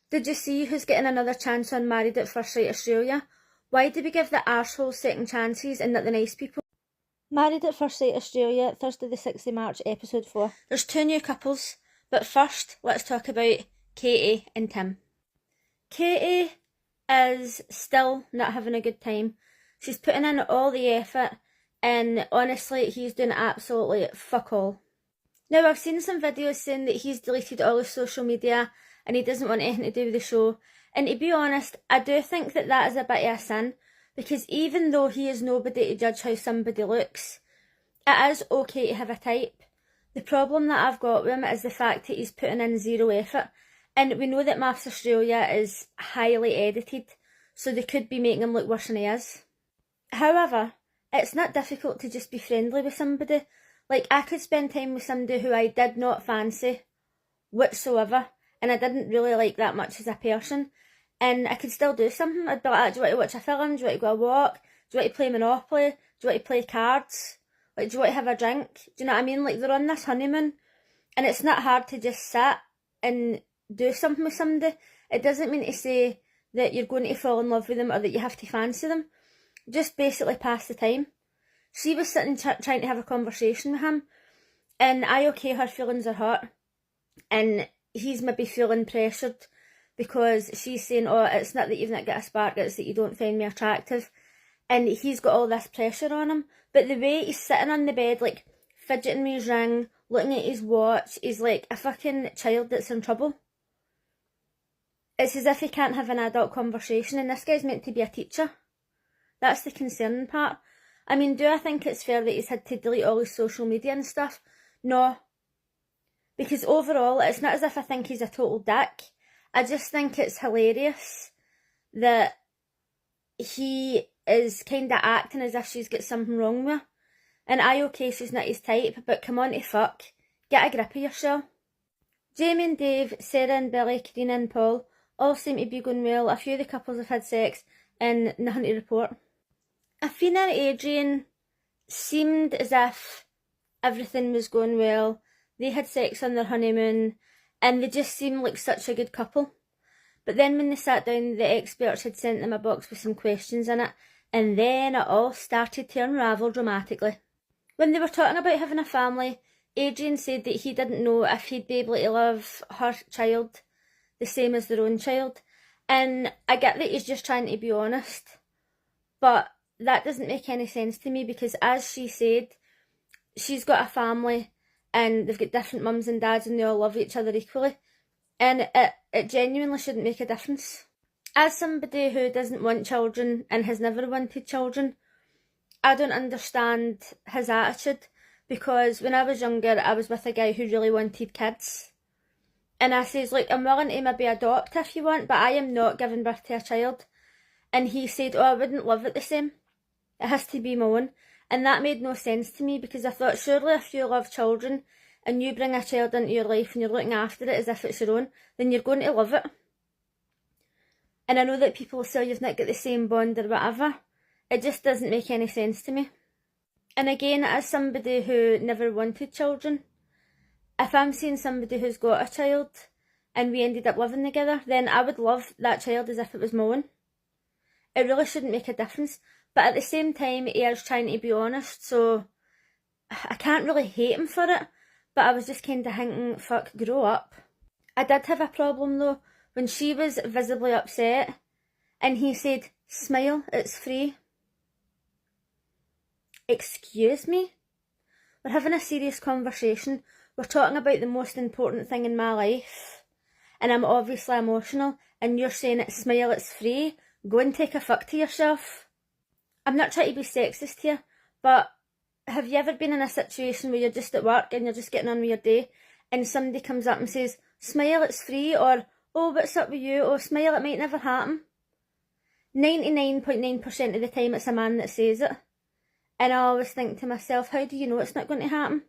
Did you see who's getting another chance on Married at First Sight Australia? Why do we give the arseholes second chances and not the nice people? Married at First Sight Australia, Thursday the 6th of March, episode 4. There's 2 new couples, but first let's talk about Katie and Tim. Katie is still not having a good time. She's putting in all the effort, and honestly, he's doing absolutely fuck all. Now, I've seen some videos saying that he's deleted all his social media and he doesn't want anything to do with the show. And to be honest, I do think that that is a bit of a sin, because even though he is nobody to judge how somebody looks, it is okay to have a type. The problem that I've got with him is the fact that he's putting in zero effort. And we know that MAFS Australia is highly edited, so they could be making him look worse than he is. However, it's not difficult to just be friendly with somebody. Like, I could spend time with somebody who I did not fancy whatsoever, and I didn't really like that much as a person, and I could still do something. I'd be like, do you want to watch a film? Do you want to go a walk? Do you want to play Monopoly? Do you want to play cards? Like, do you want to have a drink? Do you know what I mean? Like, they're on this honeymoon, and it's not hard to just sit and do something with somebody. It doesn't mean to say that you're going to fall in love with them or that you have to fancy them. Just basically pass the time. She was sitting trying to have a conversation with him, and her feelings are hurt, and he's maybe feeling pressured because she's saying, oh, it's not that you've not got a spark, it's that you don't find me attractive, and he's got all this pressure on him. But the way he's sitting on the bed, like, fidgeting with his ring, looking at his watch, he's like a fucking child that's in trouble. It's as if he can't have an adult conversation, and this guy's meant to be a teacher. That's the concerning part. I mean, do I think it's fair that he's had to delete all his social media and stuff? No. Because overall, it's not as if I think he's a total dick. I just think it's hilarious that he is kind of acting as if she's got something wrong with her. And she's not his type, but come on to fuck. Get a grip of yourself. Jamie and Dave, Sarah and Billy, Karina and Paul all seem to be going well. A few of the couples have had sex and nothing to report. Athena and Adrian seemed as if everything was going well. They had sex on their honeymoon, and they just seemed like such a good couple. But then when they sat down, the experts had sent them a box with some questions in it, and then it all started to unravel dramatically. When they were talking about having a family, Adrian said that he didn't know if he'd be able to love her child the same as their own child. And I get that he's just trying to be honest, but that doesn't make any sense to me, because as she said, she's got a family and they've got different mums and dads and they all love each other equally, and it genuinely shouldn't make a difference. As somebody who doesn't want children and has never wanted children, I don't understand his attitude, because when I was younger I was with a guy who really wanted kids, and I says, like, I'm willing to maybe adopt if you want, but I am not giving birth to a child. And he said, oh, I wouldn't love it the same. It has to be my own. And that made no sense to me, because I thought, surely if you love children and you bring a child into your life and you're looking after it as if it's your own, then you're going to love it. And I know that people say you've not got the same bond or whatever. It just doesn't make any sense to me. And again, as somebody who never wanted children, if I'm seeing somebody who's got a child and we ended up living together, then I would love that child as if it was my own. It really shouldn't make a difference. But at the same time, he is trying to be honest, so I can't really hate him for it, but I was just kind of thinking, fuck, grow up. I did have a problem though, when she was visibly upset, and he said, smile, it's free. Excuse me? We're having a serious conversation. We're talking about the most important thing in my life, and I'm obviously emotional, and you're saying, smile, it's free? Go and take a fuck to yourself. I'm not trying to be sexist here, but have you ever been in a situation where you're just at work and you're just getting on with your day, and somebody comes up and says, smile, it's free, or, oh, what's up with you, oh, smile, it might never happen. 99.9% of the time it's a man that says it. And I always think to myself, how do you know it's not going to happen?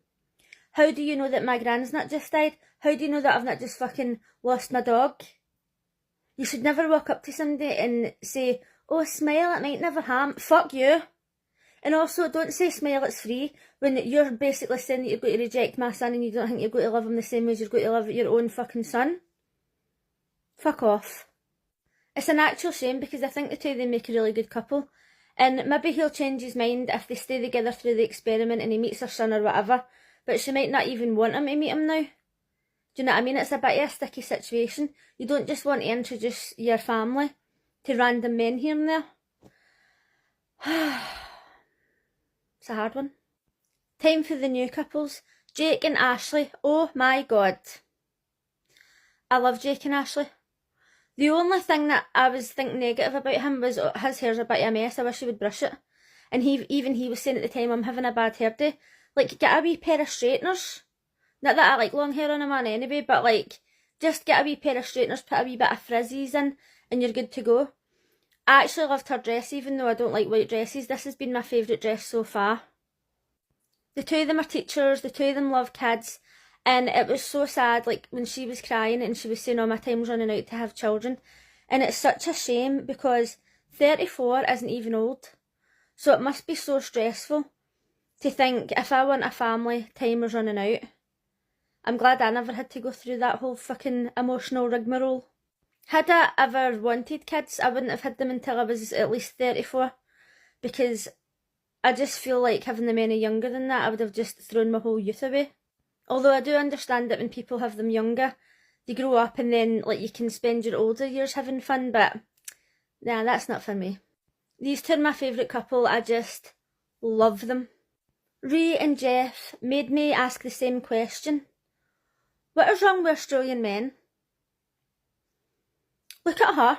How do you know that my gran's not just died? How do you know that I've not just fucking lost my dog? You should never walk up to somebody and say, oh, smile, it might never happen. Fuck you. And also, don't say smile, it's free, when you're basically saying that you're going to reject my son and you don't think you're going to love him the same way as you're going to love your own fucking son. Fuck off. It's an actual shame because I think the two of them make a really good couple. And maybe he'll change his mind if they stay together through the experiment and he meets her son or whatever. But she might not even want him to meet him now. Do you know what I mean? It's a bit of a sticky situation. You don't just want to introduce your family to random men here and there. It's a hard one. Time for the new couples. Jake and Ashley. Oh my god. I love Jake and Ashley. The only thing that I was thinking negative about him was his hair's a bit of a mess. I wish he would brush it. And he was saying at the time, I'm having a bad hair day. Like, get a wee pair of straighteners. Not that I like long hair on a man anyway, but like, just get a wee pair of straighteners, put a wee bit of frizzies in, and you're good to go. I actually loved her dress, even though I don't like white dresses. This has been my favourite dress so far. The two of them are teachers, the two of them love kids, and it was so sad, like, when she was crying and she was saying, oh, my time's running out to have children. And it's such a shame because 34 isn't even old. So it must be so stressful to think, if I want a family, time is running out. I'm glad I never had to go through that whole fucking emotional rigmarole. Had I ever wanted kids, I wouldn't have had them until I was at least 34, because I just feel like having them any younger than that, I would have just thrown my whole youth away. Although I do understand that when people have them younger, they grow up and then like you can spend your older years having fun, but nah, that's not for me. These two are my favourite couple, I just love them. Ray and Jeff made me ask the same question. What is wrong with Australian men? Look at her.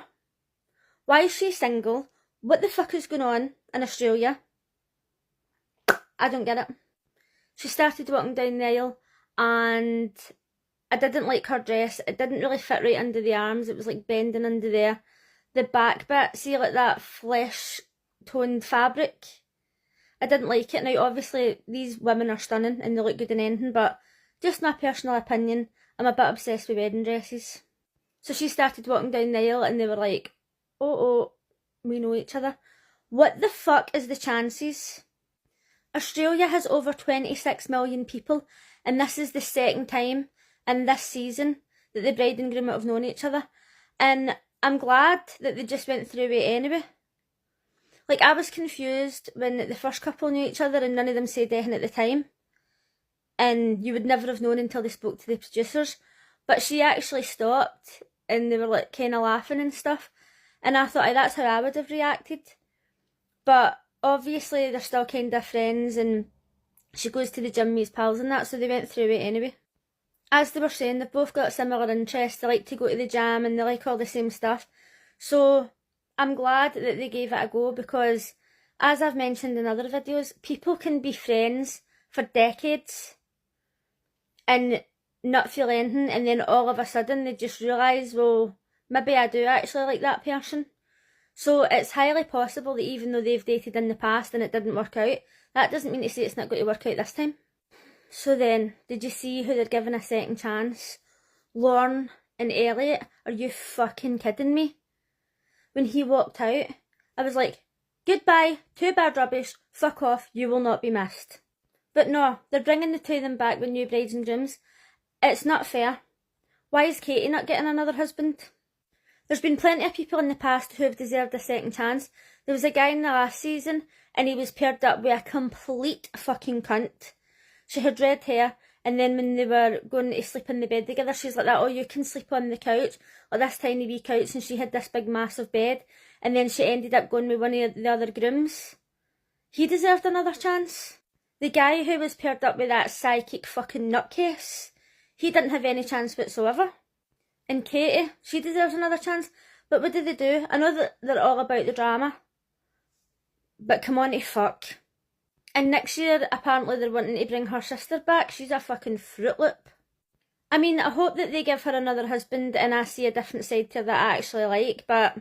Why is she single? What the fuck is going on in Australia? I don't get it. She started walking down the aisle and I didn't like her dress. It didn't really fit right under the arms. It was like bending under there. The back bit, see like that flesh toned fabric? I didn't like it. Now obviously these women are stunning and they look good in anything, but just my personal opinion, I'm a bit obsessed with wedding dresses. So she started walking down the aisle and they were like, oh, we know each other. What the fuck is the chances? Australia has over 26 million people and this is the second time in this season that the bride and groom have known each other. And I'm glad that they just went through it anyway. Like, I was confused when the first couple knew each other and none of them said anything at the time. And you would never have known until they spoke to the producers. But she actually stopped and they were like kind of laughing and stuff. And I thought, that's how I would have reacted. But obviously they're still kind of friends and she goes to the gym with his pals and that, so they went through it anyway. As they were saying, they've both got similar interests. They like to go to the gym and they like all the same stuff. So I'm glad that they gave it a go because, as I've mentioned in other videos, people can be friends for decades and not feel anything, and then all of a sudden they just realise, well, maybe I do actually like that person. So it's highly possible that even though they've dated in the past and it didn't work out, that doesn't mean to say it's not going to work out this time. So then, did you see who they're giving a second chance? Lorne and Elliot? Are you fucking kidding me? When he walked out, I was like, goodbye, too bad rubbish, fuck off, you will not be missed. But no, they're bringing the two of them back with new brides and grooms. It's not fair. Why is Katie not getting another husband? There's been plenty of people in the past who have deserved a second chance. There was a guy in the last season and he was paired up with a complete fucking cunt. She had red hair and then when they were going to sleep in the bed together, she's like that, oh, you can sleep on the couch, or this tiny wee couch, and she had this big massive bed, and then she ended up going with one of the other grooms. He deserved another chance. The guy who was paired up with that psychic fucking nutcase, he didn't have any chance whatsoever. And Katie, she deserves another chance. But what did they do? I know that they're all about the drama, but come on to fuck. And next year, apparently they're wanting to bring her sister back. She's a fucking Fruit Loop. I mean, I hope that they give her another husband and I see a different side to her that I actually like, but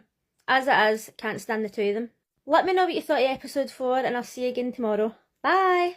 as it is, can't stand the two of them. Let me know what you thought of episode 4 and I'll see you again tomorrow. Bye!